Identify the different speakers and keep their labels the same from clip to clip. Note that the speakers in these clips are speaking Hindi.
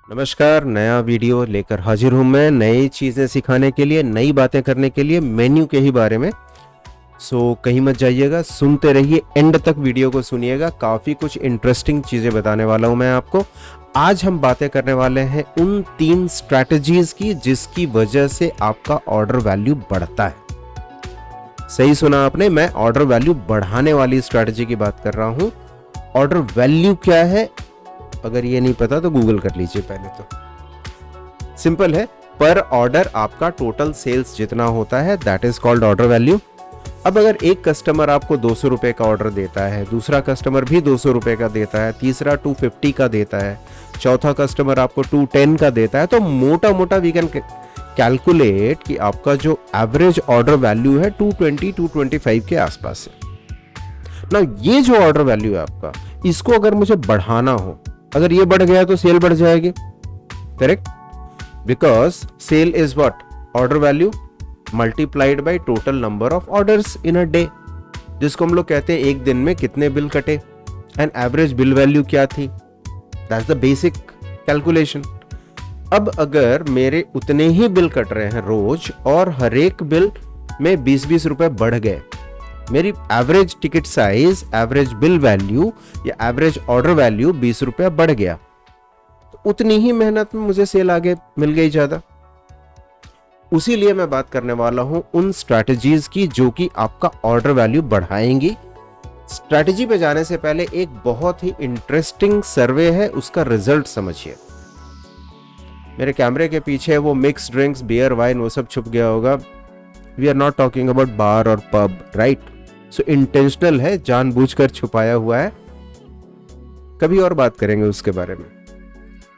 Speaker 1: नमस्कार, नया वीडियो लेकर हाजिर हूँ मैं नई चीज़ें सिखाने के लिए, नई बातें करने के लिए, मेन्यू के ही बारे में। कहीं मत जाइएगा, सुनते रहिए, एंड तक वीडियो को सुनिएगा। काफ़ी कुछ इंटरेस्टिंग चीज़ें बताने वाला हूँ मैं आपको। आज हम बातें करने वाले हैं उन 3 स्ट्रैटेजीज की जिसकी वजह से आपका ऑर्डर वैल्यू बढ़ता है। सही सुना आपने, मैं ऑर्डर वैल्यू बढ़ाने वाली स्ट्रैटेजी की बात कर रहा हूँ। ऑर्डर वैल्यू क्या है, अगर ये नहीं पता तो गूगल कर लीजिए। पहले तो सिंपल है, पर ऑर्डर आपका टोटल सेल्स जितना होता है that is called order value. अब अगर एक कस्टमर आपको 200 रुपए का ऑर्डर देता है, दूसरा कस्टमर भी 200 रुपए का देता है, तीसरा 250 का देता है, चौथा कस्टमर आपको 210 का देता है, तो मोटा मोटा वी कैन कैलकुलेट कि आपका जो एवरेज ऑर्डर वैल्यू है 220-225 के आसपास है ना। ये जो ऑर्डर वैल्यू है आपका, इसको अगर मुझे बढ़ाना हो, अगर ये बढ़ गया तो सेल बढ़ जाएगी, correct? Because sale is what, order value multiplied by total number of orders in a day, जिसको हम लोग कहते हैं एक दिन में कितने बिल कटे। एंड एवरेज बिल वैल्यू क्या थी, दैट्स द बेसिक कैलकुलेशन। अब अगर मेरे उतने ही बिल कट रहे हैं रोज और हर एक बिल में 20-20 रुपए बढ़ गए, मेरी average ticket size, average bill value या एवरेज ऑर्डर वैल्यू 20 रुपया बढ़ गया, तो उतनी ही मेहनत में मुझे सेल आगे मिल गई ज्यादा। उसी लिए मैं बात करने वाला हूं उन स्ट्रैटेजीज की जो कि आपका ऑर्डर वैल्यू बढ़ाएंगी। स्ट्रैटेजी पे जाने से पहले एक बहुत ही इंटरेस्टिंग सर्वे है, उसका रिजल्ट समझिए। मेरे कैमरे के पीछे वो मिक्स ड्रिंक्स, बियर, वाइन वो सब छुप गया होगा। We are not talking about bar और पब, राइट? सो इंटेंशनल है, जानबूझकर छुपाया हुआ है। कभी और बात करेंगे उसके बारे में,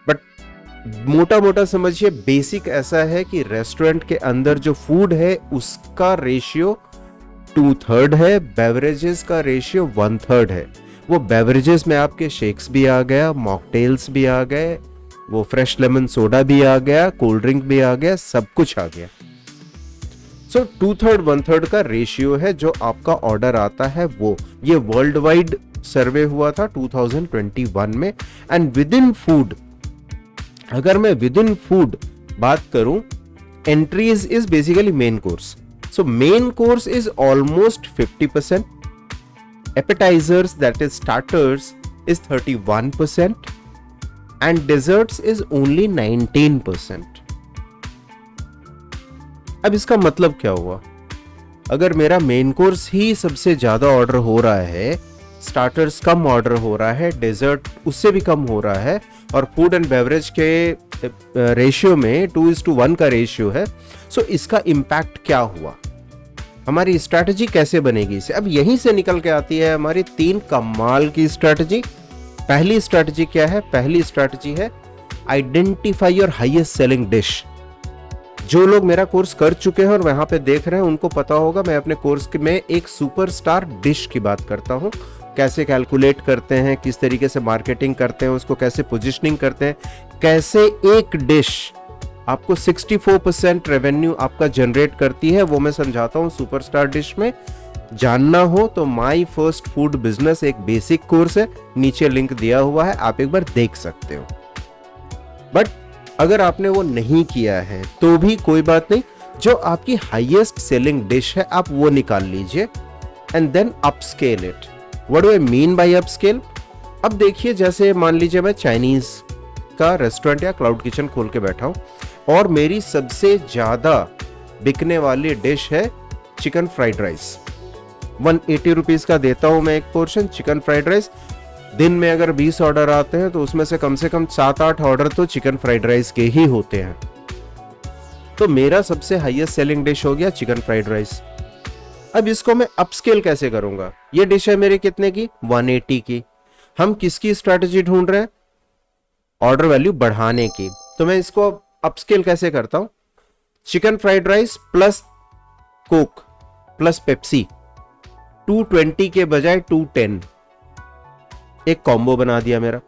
Speaker 1: बट मोटा मोटा समझिए, बेसिक ऐसा है कि रेस्टोरेंट के अंदर जो फूड है उसका रेशियो 2/3 है, बेवरेजेस का रेशियो 1/3 है। वो बेवरेजेस में आपके शेक्स भी आ गया, मॉकटेल्स भी आ गए, वो फ्रेश लेमन सोडा भी आ गया, कोल्ड ड्रिंक भी आ गया, सब कुछ आ गया। सो 2/3 1/3 का रेशियो है जो आपका ऑर्डर आता है वो। ये वर्ल्ड वाइड सर्वे हुआ था 2021 में। एंड विद इन फूड, अगर मैं विद इन फूड बात करूं, entries is basically main course. So main course is almost 50%, appetizers that is starters is 31% and desserts is only 19%। अब इसका मतलब क्या हुआ, अगर मेरा मेन कोर्स ही सबसे ज्यादा ऑर्डर हो रहा है, स्टार्टर्स कम ऑर्डर हो रहा है, डेजर्ट उससे भी कम हो रहा है, और फूड एंड बेवरेज के रेशियो में 2:1 का रेशियो है, सो इसका इम्पैक्ट क्या हुआ, हमारी स्ट्रैटेजी कैसे बनेगी इसे। अब यहीं से निकल के आती है हमारी 3 कमाल की स्ट्रैटेजी। पहली स्ट्रैटेजी क्या है? पहली स्ट्रैटेजी है identify your highest selling dish. जो लोग मेरा कोर्स कर चुके हैं और वहां पे देख रहे हैं उनको पता होगा, मैं अपने कोर्स में एक सुपरस्टार डिश की बात करता हूं। कैसे कैलकुलेट करते हैं, किस तरीके से मार्केटिंग करते हैं, उसको कैसे पोजीशनिंग करते हैं, कैसे एक डिश आपको 64% रेवेन्यू आपका जनरेट करती है, वो मैं समझाता हूं सुपरस्टार डिश में। जानना हो तो माई फर्स्ट फूड बिजनेस एक बेसिक कोर्स है, नीचे लिंक दिया हुआ है, आप एक बार देख सकते हो। बट अगर आपने वो नहीं किया है तो भी कोई बात नहीं, जो आपकी हाईएस्ट सेलिंग डिश है आप वो निकाल लीजिए and then upscale it. What do I mean by upscale? अब देखिए, जैसे मान लीजिए मैं चाइनीज का रेस्टोरेंट या क्लाउड किचन खोल के बैठा हूं और मेरी सबसे ज्यादा बिकने वाली डिश है चिकन फ्राइड राइस। 180 रुपीज का देता हूं मैं एक पोर्शन चिकन फ्राइड राइस। दिन में अगर 20 ऑर्डर आते हैं तो उसमें से कम 7-8 ऑर्डर तो चिकन फ्राइड राइस के ही होते हैं। तो मेरा सबसे हाईएस्ट सेलिंग डिश हो गया चिकन फ्राइड राइस। अब इसको मैं अपस्केल कैसे करूंगा? ये डिश है मेरी कितने की? 180 की। हम किसकी स्ट्रैटेजी ढूंढ रहे हैं? ऑर्डर वैल्यू बढ़ाने की। तो मैं इसको अपस्केल कैसे करता हूं? Chicken fried rice plus Coke plus Pepsi 220 के बजाय 210, एक कॉम्बो बना दिया मेरा।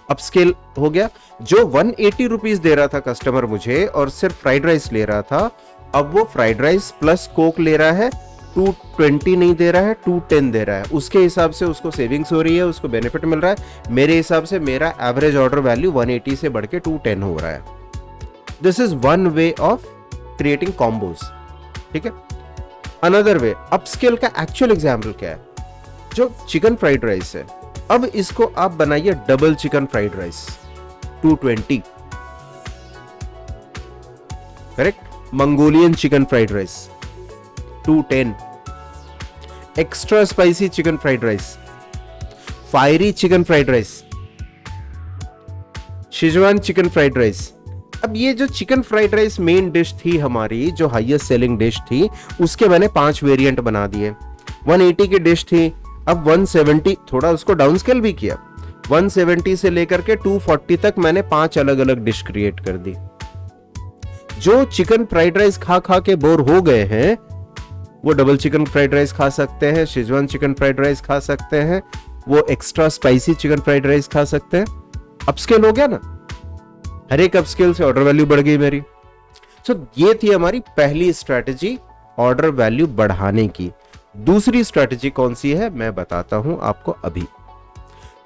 Speaker 1: अपस्केल हो गया। जो 180 रुपीज दे रहा था कस्टमर मुझे और सिर्फ फ्राइड राइस ले रहा था, अब वो फ्राइड राइस प्लस कोक ले रहा है 220 नहीं दे रहा है, 210 दे रहा है, उसके हिसाब से उसको सेविंग्स हो रही है, उसको बेनिफिट मिल रहा है। मेरे हिसाब से मेरा एवरेज ऑर्डर वैल्यू 180 से बढ़ के 210 हो रहा है। This is one way of creating combos, ठीक है। अनदर वे, अपस्केल का एक्चुअल एग्जाम्पल क्या है, जो चिकन फ्राइड राइस है, अब इसको आप बनाइए double chicken fried rice 220, correct. Mongolian chicken fried rice 210, extra spicy chicken fried rice, fiery chicken fried rice, Schezwan chicken fried rice. अब ये जो chicken fried rice main dish थी हमारी, जो हाईएस्ट सेलिंग डिश थी, उसके मैंने 5 वेरिएंट बना दिए। 180 की डिश थी, अब 170, थोड़ा उसको डाउन स्केल भी किया, 170 से लेकर के 240 तक मैंने 5 अलग अलग डिश क्रिएट कर दी। जो चिकन फ्राइड राइस खा खा के बोर हो गए हैं, वो डबल चिकन फ्राइड राइस खा सकते हैं, शेजवान चिकन फ्राइड राइस खा सकते हैं, वो extra spicy chicken fried rice खा सकते हैं। अपस्केल हो गया ना, हर एक अपस्केल से ऑर्डर वैल्यू बढ़ गई मेरी। सो ये थी हमारी पहली स्ट्रैटेजी, ऑर्डर वैल्यू बढ़ाने की। दूसरी स्ट्रैटेजी कौन सी है, मैं बताता हूं आपको अभी।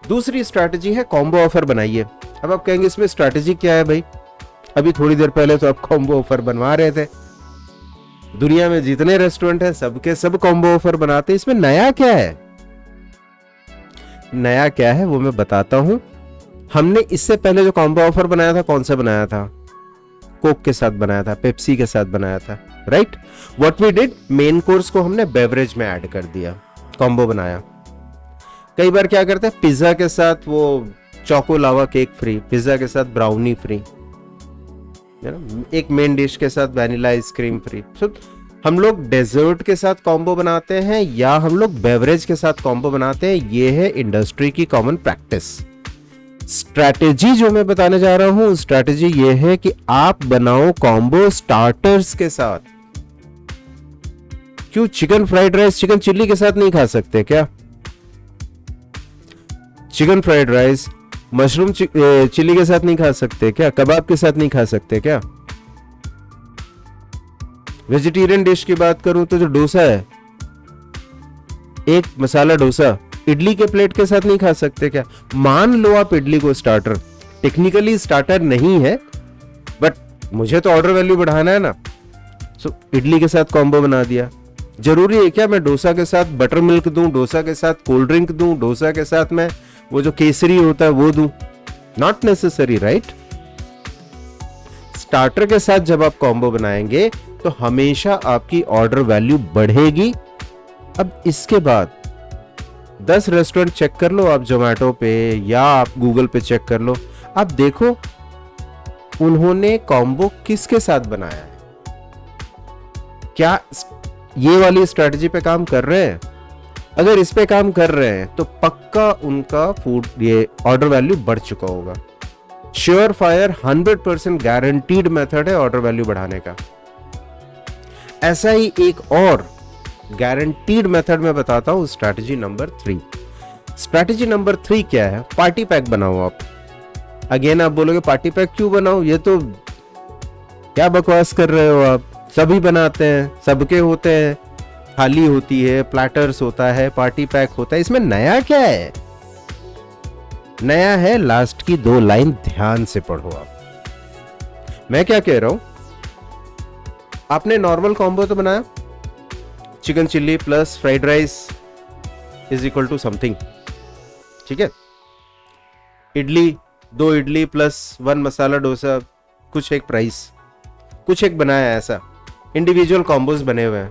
Speaker 1: दूसरी स्ट्रैटेजी है कॉम्बो ऑफर बनाइए। अब आप कहेंगे इसमें स्ट्रैटेजी क्या है भाई, अभी थोड़ी देर पहले तो आप कॉम्बो ऑफर बनवा रहे थे। दुनिया में जितने रेस्टोरेंट है सबके सब कॉम्बो ऑफर बनाते हैं, इसमें नया क्या है? नया क्या है वो मैं बताता हूं। हमने इससे पहले जो कॉम्बो ऑफर बनाया था, कौन सा बनाया था? कोक के साथ बनाया था, पेप्सी के साथ बनाया था, right. What we did, main course को हमने बेवरेज में ऐड कर दिया, कॉम्बो बनाया। कई बार क्या करते हैं, पिज्जा के साथ वो choco lava cake free, pizza के साथ ब्राउनी फ्री, एक मेन डिश के साथ वैनिला आइसक्रीम फ्री। सो हम लोग डेजर्ट के साथ कॉम्बो बनाते हैं या हम लोग बेवरेज के साथ कॉम्बो बनाते हैं, ये है इंडस्ट्री की कॉमन प्रैक्टिस। स्ट्रैटेजी जो मैं बताने जा रहा हूं, स्ट्रैटेजी ये है कि आप बनाओ कॉम्बो स्टार्टर्स के साथ। क्यों chicken fried rice chicken chilli के साथ नहीं खा सकते क्या? Chicken fried rice mushroom chilli के साथ नहीं खा सकते क्या? कबाब के साथ नहीं खा सकते क्या? वेजिटेरियन डिश की बात करूं तो जो डोसा है, एक मसाला डोसा इडली के प्लेट के साथ नहीं खा सकते क्या? मान लो आप इडली को स्टार्टर, टेक्निकली स्टार्टर नहीं है, बट मुझे तो ऑर्डर वैल्यू बढ़ाना है ना, सो इडली के साथ कॉम्बो बना दिया। जरूरी है क्या मैं डोसा के साथ बटर मिल्क दूं, डोसा के साथ कोल्ड ड्रिंक दूं, डोसा के साथ मैं वो जो केसरी होता है वो दूं? Not necessary, right. स्टार्टर के साथ जब आप कॉम्बो बनाएंगे तो हमेशा आपकी ऑर्डर वैल्यू बढ़ेगी। अब इसके बाद 10 रेस्टोरेंट चेक कर लो आप जोमेटो पे या आप गूगल पे चेक कर लो, आप देखो उन्होंने कॉम्बो किसके साथ बनाया है। क्या ये वाली स्ट्रैटेजी पे काम कर रहे हैं? अगर इस पे काम कर रहे हैं तो पक्का उनका फूड ये ऑर्डर वैल्यू बढ़ चुका होगा। श्योर फायर 100% गारंटीड मेथड है ऑर्डर वैल्यू बढ़ाने का। ऐसा ही एक और गारंटीड मेथड मैं बताता हूं, स्ट्रैटेजी नंबर 3। स्ट्रैटेजी नंबर 3 क्या है? पार्टी पैक बनाओ आप। अगेन आप बोलोगे पार्टी पैक क्यों बनाओ, ये तो क्या बकवास कर रहे हो आप, सभी बनाते हैं, सबके होते हैं, थाली होती है, प्लैटर्स होता है, पार्टी पैक होता है, इसमें नया क्या है? नया है लास्ट की 2 लाइन, ध्यान से पढ़ो आप। मैं क्या कह रहा हूं, आपने नॉर्मल कॉम्बो तो बनाया, chicken chilli plus fried rice is equal to something, ठीक है। इडली 2 इडली प्लस 1 मसाला डोसा, कुछ एक प्राइस, कुछ एक बनाया, ऐसा इंडिविजुअल कॉम्बोज बने हुए हैं।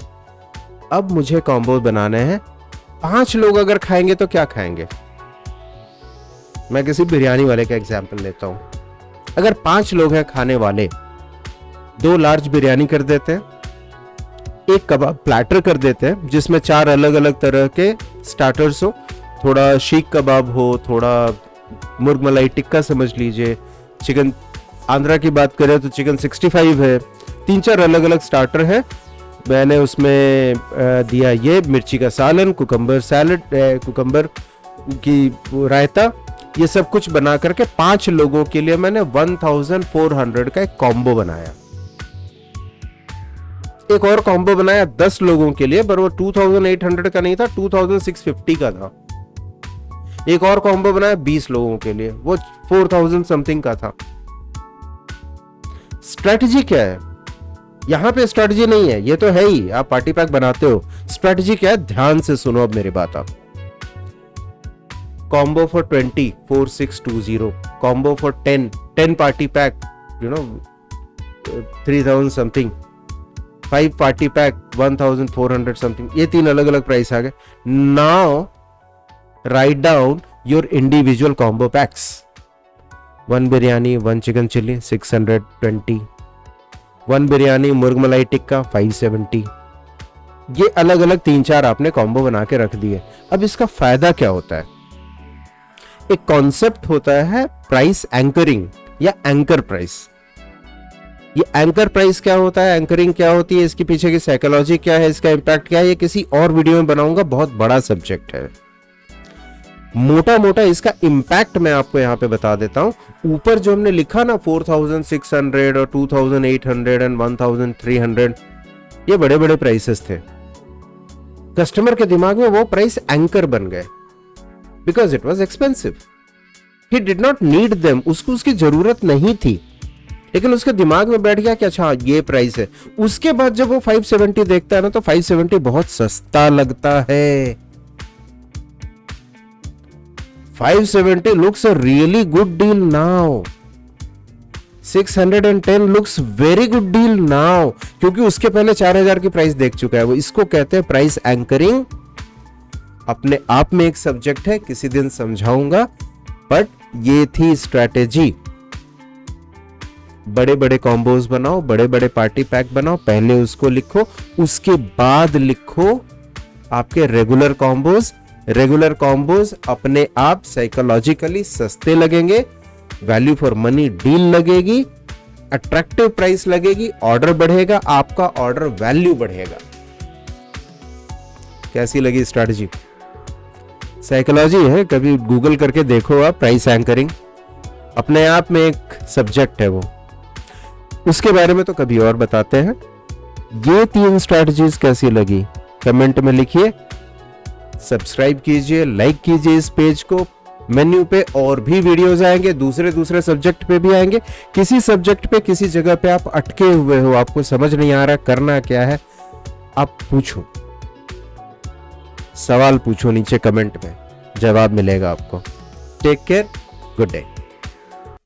Speaker 1: अब मुझे कॉम्बो बनाने हैं, 5 लोग अगर खाएंगे तो क्या खाएंगे? मैं किसी बिरयानी वाले का एग्जांपल लेता हूं। अगर 5 लोग हैं खाने वाले, 2 लार्ज बिरयानी कर देते हैं, एक कबाब प्लैटर कर देते हैं जिसमें 4 अलग अलग तरह के स्टार्टर्स हो, थोड़ा शीख कबाब हो, थोड़ा मुर्ग मलाई टिक्का समझ लीजिए, चिकन आंध्रा की बात करें तो चिकन 65 है, 3-4 अलग अलग स्टार्टर है। मैंने उसमें दिया ये मिर्ची का सालन, कुकम्बर सैलड, कुकम्बर की रायता, ये सब कुछ बना करके 5 लोगों के लिए मैंने 1400 का एक कॉम्बो बनाया। एक और कॉम्बो बनाया 10 लोगों के लिए, पर वो 2800 का नहीं था, 2650 का था। एक और कॉम्बो बनाया 20 लोगों के लिए, वो 4000 समथिंग का था। स्ट्रेटजी क्या है यहां पे? स्ट्रेटजी नहीं है, ये तो है ही, आप पार्टी पैक बनाते हो। स्ट्रेटजी क्या है? ध्यान से सुनो अब मेरी बात आप। Combo for 20 4620, combo for 10 party pack, you know 3000 something, 5 party pack 1400 something, ये 3 अलग अलग प्राइस आ गए। Now write down your individual combo PACS. 1 biryani 1 chicken chilli 620, 1 biryani मुर्ग मलाई टिक्का 570। ये अलग अलग 3-4 आपने कॉम्बो बना के रख दिए। अब इसका फायदा क्या होता है? एक कॉन्सेप्ट होता है प्राइस एंकरिंग या एंकर प्राइस। ये एंकर प्राइस क्या होता है, एंकरिंग क्या होती है, इसके पीछे की साइकोलॉजी क्या है, इसका इंपैक्ट क्या है, ये किसी और वीडियो में बनाऊंगा, बहुत बड़ा सब्जेक्ट है। मोटा मोटा इसका इंपैक्ट मैं आपको यहां पे बता देता हूं। ऊपर जो हमने लिखा ना 4600 और 2800 एंड 1300, ये बड़े बड़े प्राइसेस थे। कस्टमर के दिमाग में वो प्राइस एंकर बन गए because it was expensive. He did not need them, उसको उसकी जरूरत नहीं थी, लेकिन उसके दिमाग में बैठ गया कि अच्छा ये प्राइस है। उसके बाद जब वो 570 देखता है ना, तो 570 बहुत सस्ता लगता है। 570 looks a really good deal now. 610 looks very good deal now, क्योंकि उसके पहले 4000 की प्राइस देख चुका है वो। इसको कहते हैं प्राइस एंकरिंग। अपने आप में एक सब्जेक्ट है, किसी दिन समझाऊंगा, बट ये थी स्ट्रैटेजी। बड़े बड़े कॉम्बोज बनाओ, बड़े बड़े पार्टी पैक बनाओ, पहले उसको लिखो, उसके बाद लिखो आपके रेगुलर कॉम्बोज। रेगुलर कॉम्बोज अपने आप साइकोलॉजिकली सस्ते लगेंगे, वैल्यू फॉर मनी डील लगेगी, अट्रैक्टिव प्राइस लगेगी, ऑर्डर बढ़ेगा, आपका ऑर्डर वैल्यू बढ़ेगा। कैसी लगी स्ट्रैटेजी? साइकोलॉजी है, कभी गूगल करके देखो आप, प्राइस एंकरिंग अपने आप में एक सब्जेक्ट है वो। उसके बारे में तो कभी और बताते हैं। ये 3 स्ट्रैटेजीज कैसी लगी कमेंट में लिखिए। सब्सक्राइब कीजिए, लाइक कीजिए इस पेज को। मेन्यू पे और भी वीडियोस आएंगे, दूसरे सब्जेक्ट पे भी आएंगे। किसी सब्जेक्ट पे किसी जगह पे आप अटके हुए हो, आपको समझ नहीं आ रहा करना क्या है, आप पूछो, सवाल पूछो नीचे कमेंट में, जवाब मिलेगा आपको। Take care, good day.